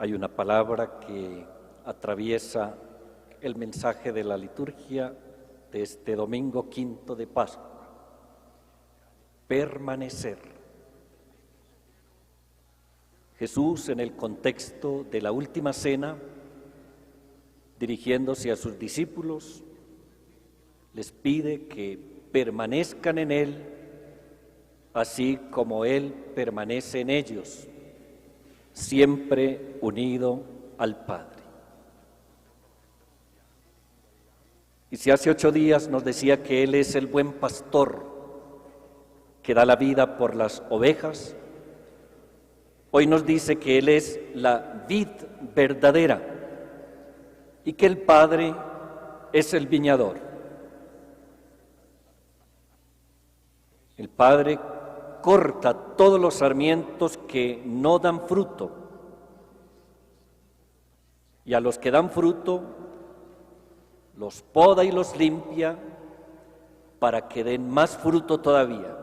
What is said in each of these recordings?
Hay una palabra que atraviesa el mensaje de la liturgia de este domingo quinto de Pascua: permanecer. Jesús, en el contexto de la última cena, dirigiéndose a sus discípulos, les pide que permanezcan en Él, así como Él permanece en ellos, siempre unido al Padre. Y si hace 8 días nos decía que Él es el buen pastor que da la vida por las ovejas, hoy nos dice que Él es la vid verdadera y que el Padre es el viñador. El Padre corta todos los sarmientos que no dan fruto, y a los que dan fruto los poda y los limpia para que den más fruto todavía.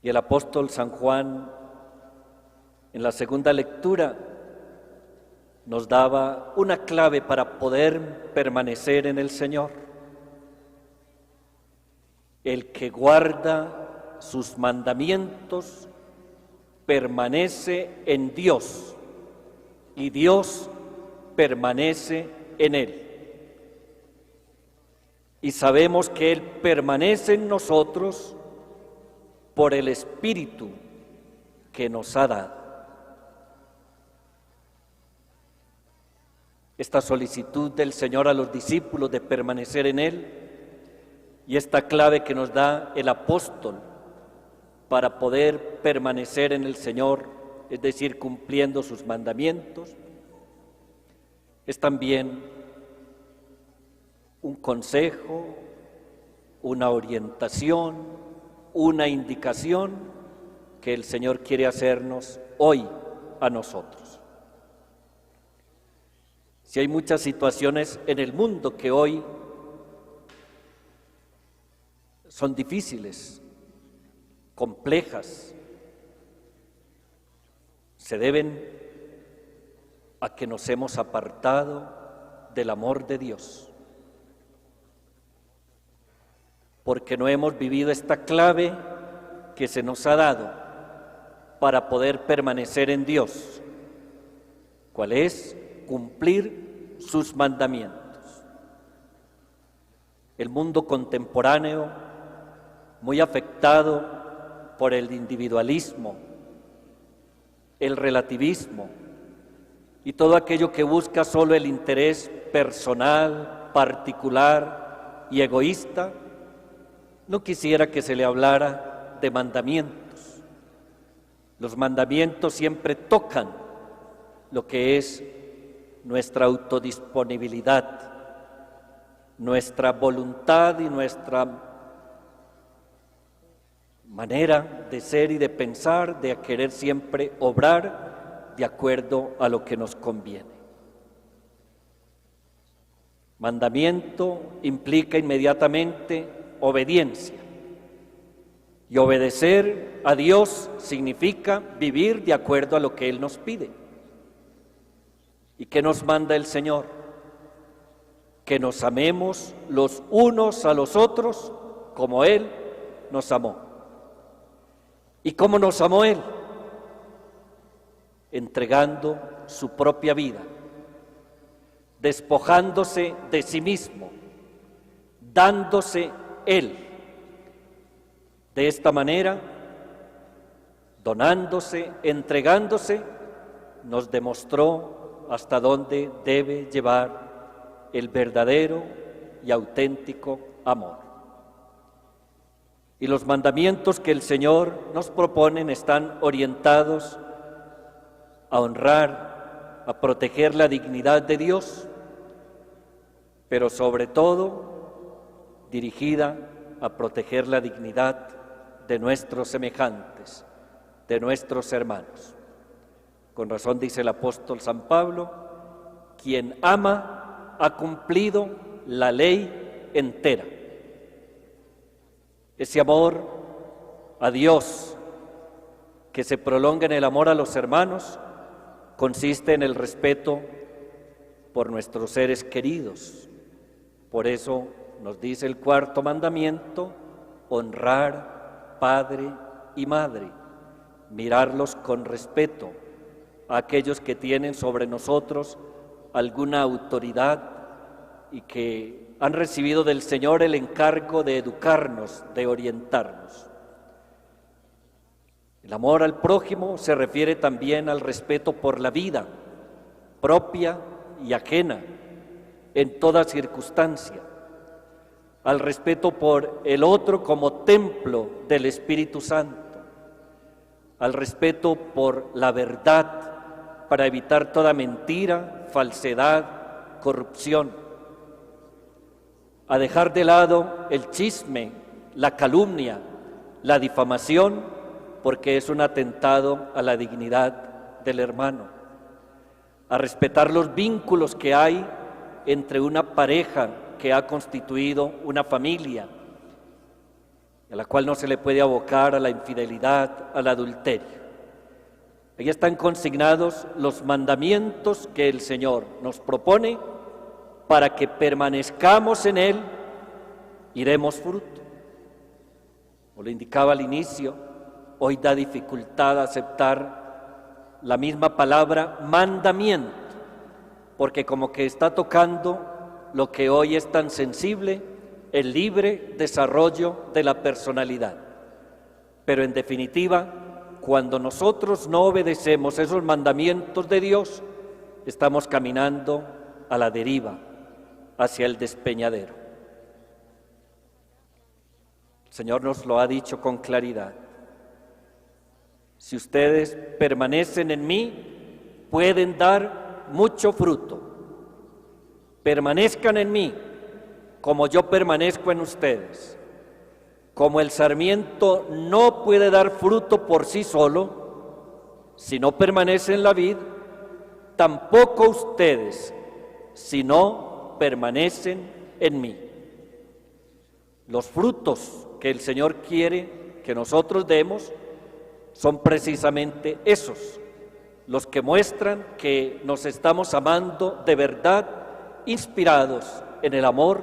Y el apóstol San Juan, en la segunda lectura, nos daba una clave para poder permanecer en el Señor. El que guarda sus mandamientos permanece en Dios y Dios permanece en Él. Y sabemos que Él permanece en nosotros por el Espíritu que nos ha dado. Esta solicitud del Señor a los discípulos de permanecer en Él y esta clave que nos da el apóstol para poder permanecer en el Señor, es decir, cumpliendo sus mandamientos, es también un consejo, una orientación, una indicación que el Señor quiere hacernos hoy a nosotros. Si hay muchas situaciones en el mundo que hoy son difíciles, complejas, se deben a que nos hemos apartado del amor de Dios, porque no hemos vivido esta clave que se nos ha dado para poder permanecer en Dios, ¿cuál es? Cumplir sus mandamientos. El mundo contemporáneo, muy afectado por el individualismo, el relativismo y todo aquello que busca solo el interés personal, particular y egoísta, no quisiera que se le hablara de mandamientos. Los mandamientos siempre tocan lo que es nuestra autodisponibilidad, nuestra voluntad y nuestra manera de ser y de pensar, de querer siempre obrar de acuerdo a lo que nos conviene. Mandamiento implica inmediatamente obediencia, y obedecer a Dios significa vivir de acuerdo a lo que Él nos pide. ¿Y qué nos manda el Señor? Que nos amemos los unos a los otros como Él nos amó. ¿Y cómo nos amó Él? Entregando su propia vida, despojándose de sí mismo, dándose Él. De esta manera, donándose, entregándose, nos demostró hasta dónde debe llevar el verdadero y auténtico amor. Y los mandamientos que el Señor nos propone están orientados a honrar, a proteger la dignidad de Dios, pero sobre todo dirigida a proteger la dignidad de nuestros semejantes, de nuestros hermanos. Con razón dice el apóstol San Pablo: quien ama ha cumplido la ley entera. Ese amor a Dios, que se prolonga en el amor a los hermanos consiste en el respeto por nuestros seres queridos. Por eso nos dice el cuarto mandamiento: honrar padre y madre, mirarlos con respeto a aquellos que tienen sobre nosotros alguna autoridad y que han recibido del Señor el encargo de educarnos, de orientarnos. El amor al prójimo se refiere también al respeto por la vida propia y ajena en toda circunstancia, al respeto por el otro como templo del Espíritu Santo, al respeto por la verdad para evitar toda mentira, falsedad, corrupción, a dejar de lado el chisme, la calumnia, la difamación, porque es un atentado a la dignidad del hermano, a respetar los vínculos que hay entre una pareja que ha constituido una familia, a la cual no se le puede abocar a la infidelidad, al adulterio. Ahí están consignados los mandamientos que el Señor nos propone para que permanezcamos en Él y demos fruto. Como lo indicaba al inicio, hoy da dificultad a aceptar la misma palabra mandamiento, porque como que está tocando lo que hoy es tan sensible, el libre desarrollo de la personalidad. Pero en definitiva, cuando nosotros no obedecemos esos mandamientos de Dios, estamos caminando a la deriva, hacia el despeñadero. El Señor nos lo ha dicho con claridad. Si ustedes permanecen en mí, pueden dar mucho fruto. Permanezcan en mí, como yo permanezco en ustedes. Como el sarmiento no puede dar fruto por sí solo, si no permanece en la vid, tampoco ustedes, si no permanecen en mí. Los frutos que el Señor quiere que nosotros demos son precisamente esos, los que muestran que nos estamos amando de verdad, inspirados en el amor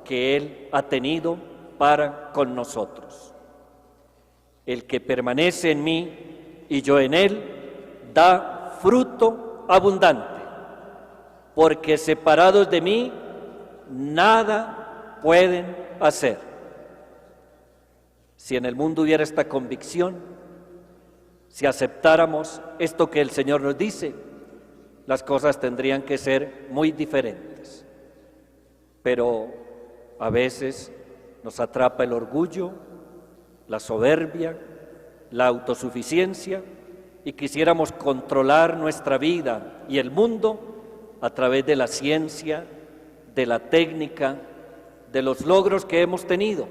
que Él ha tenido para con nosotros. El que permanece en mí y yo en Él, da fruto abundante, porque separados de mí, nada pueden hacer. Si en el mundo hubiera esta convicción, si aceptáramos esto que el Señor nos dice, las cosas tendrían que ser muy diferentes. Pero a veces nos atrapa el orgullo, la soberbia, la autosuficiencia, y quisiéramos controlar nuestra vida y el mundo a través de la ciencia, de la técnica, de los logros que hemos tenido.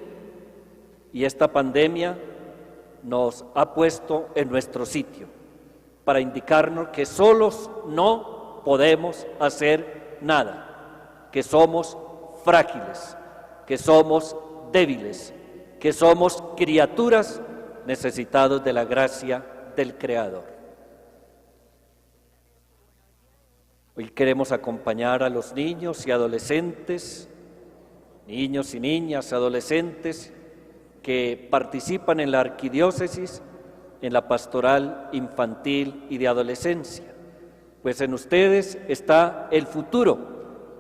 Y esta pandemia nos ha puesto en nuestro sitio para indicarnos que solos no podemos hacer nada, que somos frágiles, que somos débiles, que somos criaturas necesitados de la gracia del Creador. Hoy queremos acompañar a los niños y adolescentes, niños y niñas, adolescentes, que participan en la arquidiócesis en la pastoral infantil y de adolescencia, pues en ustedes está el futuro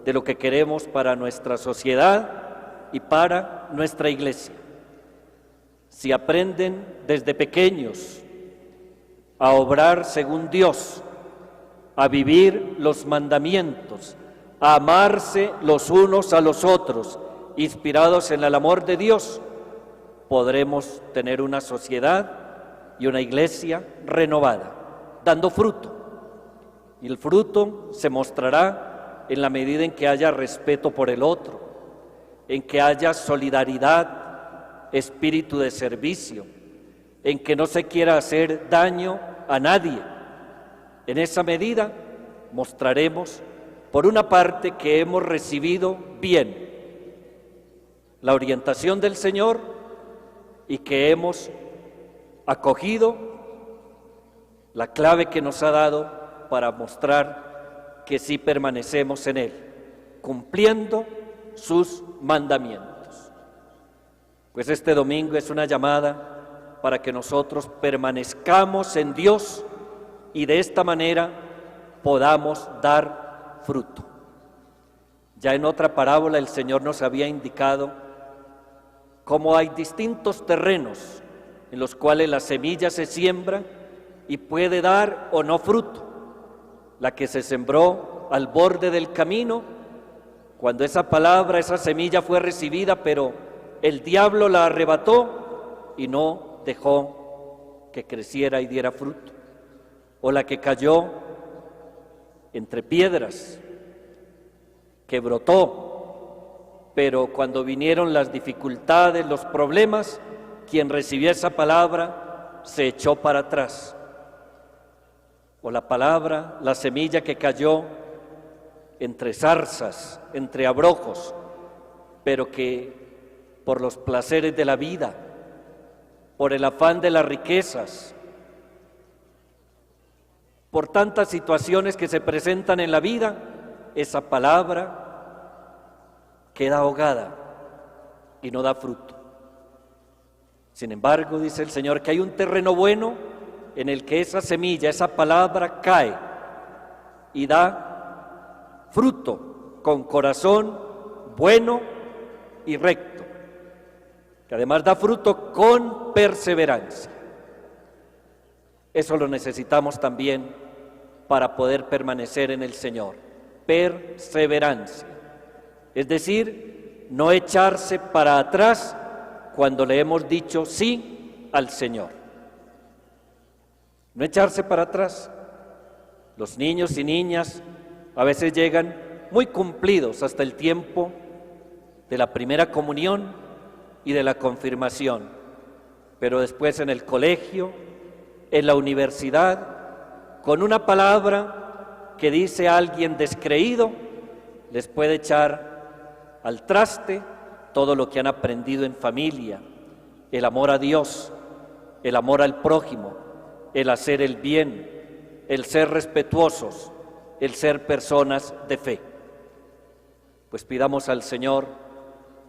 de lo que queremos para nuestra sociedad y para nuestra iglesia. Si aprenden desde pequeños a obrar según Dios, a vivir los mandamientos, a amarse los unos a los otros, inspirados en el amor de Dios, podremos tener una sociedad y una iglesia renovada, dando fruto. Y el fruto se mostrará en la medida en que haya respeto por el otro, en que haya solidaridad, espíritu de servicio, en que no se quiera hacer daño a nadie. En esa medida mostraremos, por una parte, que hemos recibido bien la orientación del Señor y que hemos acogido la clave que nos ha dado para mostrar que sí permanecemos en Él, cumpliendo sus mandamientos. Pues este domingo es una llamada para que nosotros permanezcamos en Dios y de esta manera podamos dar fruto. Ya en otra parábola el Señor nos había indicado cómo hay distintos terrenos en los cuales la semilla se siembra y puede dar o no fruto. La que se sembró al borde del camino, cuando esa palabra, esa semilla fue recibida, pero el diablo la arrebató y no dejó que creciera y diera fruto. O la que cayó entre piedras, que brotó, pero cuando vinieron las dificultades, los problemas, quien recibió esa palabra se echó para atrás. O la palabra, la semilla que cayó entre zarzas, entre abrojos, pero que por los placeres de la vida, por el afán de las riquezas, por tantas situaciones que se presentan en la vida, esa palabra queda ahogada y no da fruto. Sin embargo, dice el Señor que hay un terreno bueno en el que esa semilla, esa palabra cae y da fruto con corazón bueno y recto, que además da fruto con perseverancia. Eso lo necesitamos también para poder permanecer en el Señor. Perseverancia, es decir, no echarse para atrás cuando le hemos dicho sí al Señor. No echarse para atrás. Los niños y niñas a veces llegan muy cumplidos hasta el tiempo de la primera comunión y de la confirmación, pero después en el colegio, en la universidad, con una palabra que dice alguien descreído, les puede echar al traste todo lo que han aprendido en familia, el amor a Dios, el amor al prójimo, el hacer el bien, el ser respetuosos, el ser personas de fe. Pues pidamos al Señor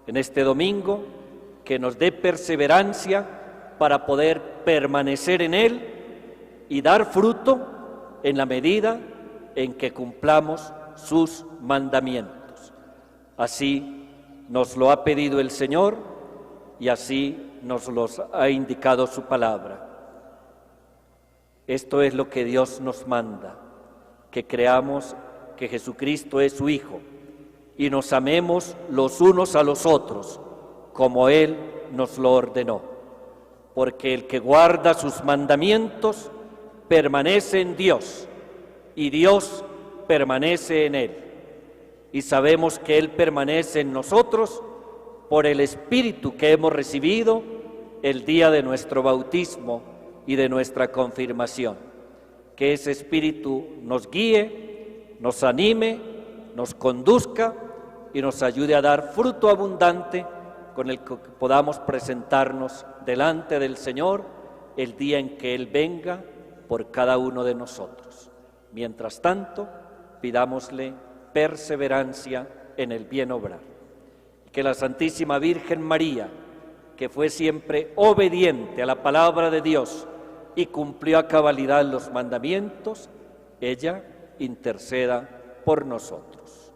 en este domingo que nos dé perseverancia para poder permanecer en Él y dar fruto en la medida en que cumplamos sus mandamientos. Así nos lo ha pedido el Señor y así nos los ha indicado su palabra. Esto es lo que Dios nos manda, que creamos que Jesucristo es su Hijo y nos amemos los unos a los otros, como Él nos lo ordenó. Porque el que guarda sus mandamientos permanece en Dios y Dios permanece en Él. Y sabemos que Él permanece en nosotros por el Espíritu que hemos recibido el día de nuestro bautismo y de nuestra confirmación. Que ese Espíritu nos guíe, nos anime, nos conduzca y nos ayude a dar fruto abundante con el que podamos presentarnos delante del Señor el día en que Él venga por cada uno de nosotros. Mientras tanto, pidámosle perseverancia en el bien obrar. Que la Santísima Virgen María, que fue siempre obediente a la palabra de Dios y cumplió a cabalidad los mandamientos, ella interceda por nosotros.